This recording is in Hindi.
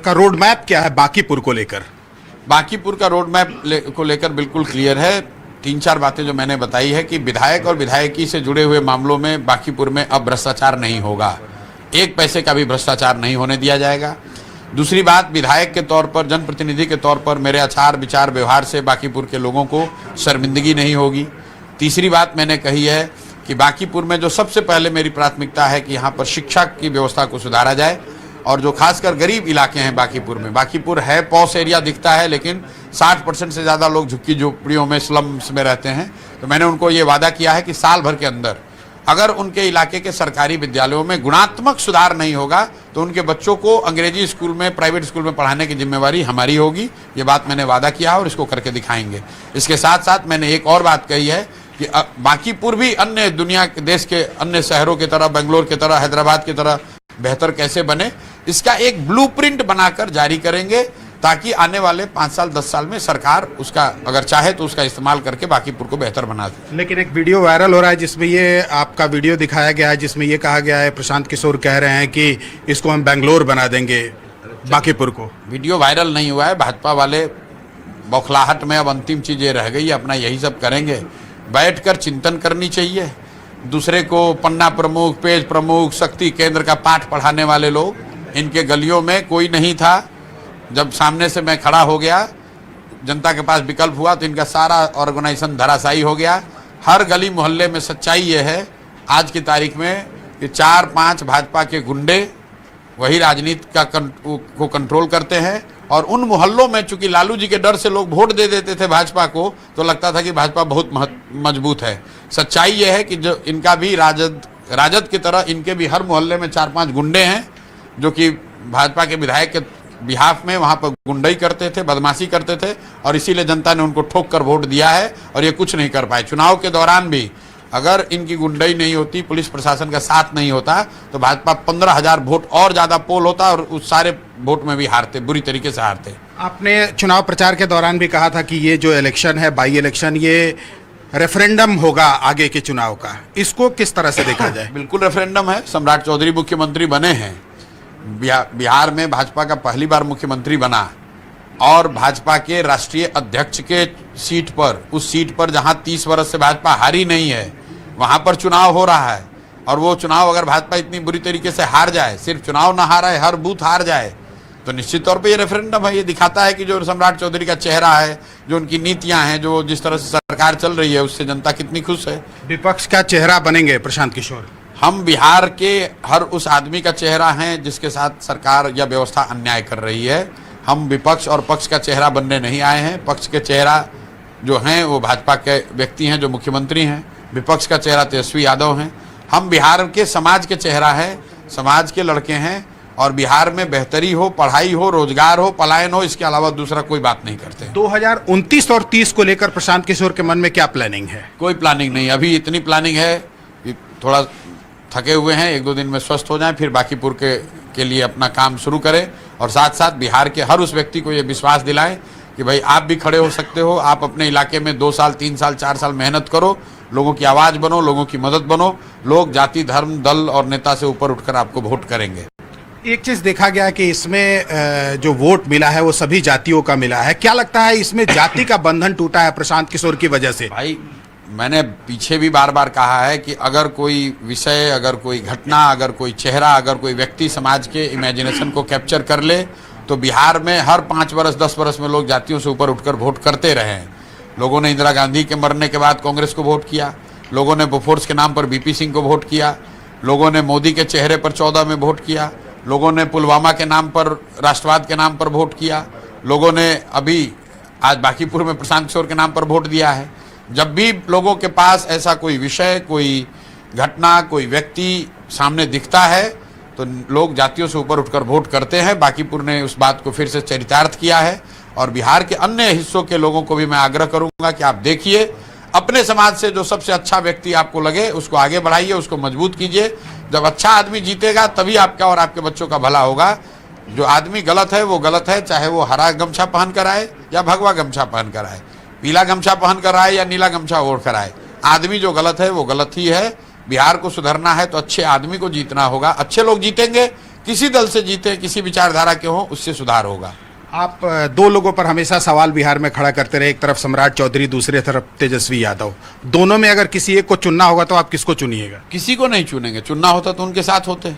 का रोड मैप क्या है बांकीपुर को लेकर? बांकीपुर का रोड मैप को लेकर बिल्कुल क्लियर है। 3-4 बातें जो मैंने बताई है कि विधायक और विधायकी से जुड़े हुए मामलों में बांकीपुर में अब भ्रष्टाचार नहीं होगा, 1 पैसे का भी भ्रष्टाचार नहीं होने दिया जाएगा। दूसरी बात, विधायक के तौर पर, जनप्रतिनिधि के तौर पर मेरे आचार विचार व्यवहार से बांकीपुर के लोगों को शर्मिंदगी नहीं होगी। तीसरी बात मैंने कही है कि बांकीपुर में जो सबसे पहले मेरी प्राथमिकता है कि यहाँ पर शिक्षा की व्यवस्था को सुधारा जाए, और जो खासकर गरीब इलाके हैं बांकीपुर में, बांकीपुर है पॉश एरिया दिखता है, लेकिन 60% से ज़्यादा लोग झुग्गी झोपड़ियों में, स्लम्स में रहते हैं। तो मैंने उनको ये वादा किया है कि साल भर के अंदर अगर उनके इलाके के सरकारी विद्यालयों में गुणात्मक सुधार नहीं होगा तो उनके बच्चों को अंग्रेजी स्कूल में, प्राइवेट स्कूल में पढ़ाने की जिम्मेवारी हमारी होगी। ये बात मैंने वादा किया है और इसको करके दिखाएंगे। इसके साथ साथ मैंने एक और बात कही है कि बांकीपुर भी अन्य दुनिया के, देश के अन्य शहरों की तरह, बेंगलोर की तरह, हैदराबाद की तरह बेहतर कैसे बने, इसका एक ब्लूप्रिंट बनाकर जारी करेंगे, ताकि आने वाले 5 साल 10 साल में सरकार उसका अगर चाहे तो उसका इस्तेमाल करके बांकीपुर को बेहतर बना दे। लेकिन एक वीडियो वायरल हो रहा है जिसमें ये आपका वीडियो दिखाया गया है, जिसमें ये कहा गया है, प्रशांत किशोर कह रहे हैं कि इसको हम बेंगलोर बना देंगे बांकीपुर को। वीडियो वायरल नहीं हुआ है। भाजपा वाले बौखलाहट में अब अंतिम चीज ये रह गई, अपना यही सब करेंगे। बैठकर चिंतन करनी चाहिए। दूसरे को पन्ना प्रमुख, पेज प्रमुख, शक्ति केंद्र का पाठ पढ़ाने वाले लोग, इनके गलियों में कोई नहीं था। जब सामने से मैं खड़ा हो गया, जनता के पास विकल्प हुआ, तो इनका सारा ऑर्गेनाइजेशन धराशायी हो गया। हर गली मोहल्ले में सच्चाई ये है आज की तारीख में कि 4-5 भाजपा के गुंडे वही राजनीति को कंट्रोल करते हैं। और उन मोहल्लों में चूंकि लालू जी के डर से लोग वोट दे देते थे भाजपा को, तो लगता था कि भाजपा बहुत मजबूत है। सच्चाई ये है कि जो इनका भी राजद की तरह इनके भी हर मोहल्ले में 4-5 गुंडे हैं, जो कि भाजपा के विधायक के बिहाफ में वहाँ पर गुंडई करते थे, बदमाशी करते थे, और इसीलिए जनता ने उनको ठोक कर वोट दिया है और ये कुछ नहीं कर पाए। चुनाव के दौरान भी अगर इनकी गुंडई नहीं होती, पुलिस प्रशासन का साथ नहीं होता, तो भाजपा 15,000 वोट और ज़्यादा पोल होता और उस सारे वोट में भी हारते, बुरी तरीके से हारते। आपने चुनाव प्रचार के दौरान भी कहा था कि ये जो इलेक्शन है, बाई इलेक्शन, ये रेफरेंडम होगा आगे के चुनाव का। इसको किस तरह से देखा जाए? बिल्कुल रेफरेंडम है। सम्राट चौधरी मुख्यमंत्री बने हैं, बिहार में भाजपा का पहली बार मुख्यमंत्री बना, और भाजपा के राष्ट्रीय अध्यक्ष के सीट पर, उस सीट पर जहां 30 वर्ष से भाजपा हारी नहीं है, वहां पर चुनाव हो रहा है। और वो चुनाव अगर भाजपा इतनी बुरी तरीके से हार जाए, सिर्फ चुनाव ना हारा है, हर बूथ हार जाए, तो निश्चित तौर पे ये रेफरेंडम है। ये दिखाता है कि जो सम्राट चौधरी का चेहरा है, जो उनकी नीतियां हैं, जो जिस तरह से सरकार चल रही है, उससे जनता कितनी खुश है। विपक्ष का चेहरा बनेंगे प्रशांत किशोर? हम बिहार के हर उस आदमी का चेहरा हैं जिसके साथ सरकार या व्यवस्था अन्याय कर रही है। हम विपक्ष और पक्ष का चेहरा बनने नहीं आए हैं। पक्ष के चेहरा जो हैं वो भाजपा के व्यक्ति हैं जो मुख्यमंत्री हैं, विपक्ष का चेहरा तेजस्वी यादव हैं। हम बिहार के समाज के चेहरा हैं, समाज के लड़के हैं, और बिहार में बेहतरी हो, पढ़ाई हो, रोजगार हो, पलायन हो, इसके अलावा दूसरा कोई बात नहीं करते। 2029 और 30 को लेकर प्रशांत किशोर के मन में क्या प्लानिंग है? कोई प्लानिंग नहीं। अभी इतनी प्लानिंग है कि थोड़ा थके हुए हैं, 1-2 दिन में स्वस्थ हो जाएं, फिर बांकीपुर के लिए अपना काम शुरू करें, और साथ साथ बिहार के हर उस व्यक्ति को ये विश्वास दिलाएं कि भाई आप भी खड़े हो सकते हो। आप अपने इलाके में 2 साल, 3 साल, 4 साल मेहनत करो, लोगों की आवाज़ बनो, लोगों की मदद बनो। लोग जाति, धर्म, दल और नेता से ऊपर उठकर आपको वोट करेंगे। एक चीज देखा गया कि इसमें जो वोट मिला है वो सभी जातियों का मिला है। क्या लगता है इसमें जाति का बंधन टूटा है प्रशांत किशोर की वजह से? भाई, मैंने पीछे भी बार बार कहा है कि अगर कोई विषय, अगर कोई घटना, अगर कोई चेहरा, अगर कोई व्यक्ति समाज के इमेजिनेशन को कैप्चर कर ले, तो बिहार में हर 5 वर्ष 10 वर्ष में लोग जातियों से ऊपर उठकर वोट करते रहे हैं। लोगों ने इंदिरा गांधी के मरने के बाद कांग्रेस को वोट किया, लोगों ने बोफोर्स के नाम पर बीपी सिंह को वोट किया, लोगों ने मोदी के चेहरे पर 14 में वोट किया, लोगों ने पुलवामा के नाम पर, राष्ट्रवाद के नाम पर वोट किया, लोगों ने अभी आज बांकीपुर में प्रशांत किशोर के नाम पर वोट दिया है। जब भी लोगों के पास ऐसा कोई विषय, कोई घटना, कोई व्यक्ति सामने दिखता है, तो लोग जातियों से ऊपर उठकर वोट करते हैं। बांकीपुर ने उस बात को फिर से चरितार्थ किया है, और बिहार के अन्य हिस्सों के लोगों को भी मैं आग्रह करूंगा कि आप देखिए, अपने समाज से जो सबसे अच्छा व्यक्ति आपको लगे उसको आगे बढ़ाइए, उसको मजबूत कीजिए। जब अच्छा आदमी जीतेगा तभी आपका और आपके बच्चों का भला होगा। जो आदमी गलत है वो गलत है, चाहे वो हरा गमछा पहन कर आए या भगवा गमछा पहन कर आए, पीला गमछा पहन कर आए या नीला गमछा ओढ़ कर आए। आदमी जो गलत है वो गलत ही है। बिहार को सुधरना है तो अच्छे आदमी को जीतना होगा। अच्छे लोग जीतेंगे किसी दल से जीते, किसी विचारधारा के हो, उससे सुधार होगा। आप दो लोगों पर हमेशा सवाल बिहार में खड़ा करते रहे, एक तरफ सम्राट चौधरी, दूसरी तरफ तेजस्वी यादव। दोनों में अगर किसी एक को चुनना होगा तो आप किसको चुनिएगा? किसी को नहीं चुनेंगे, चुनना होता तो उनके साथ होते।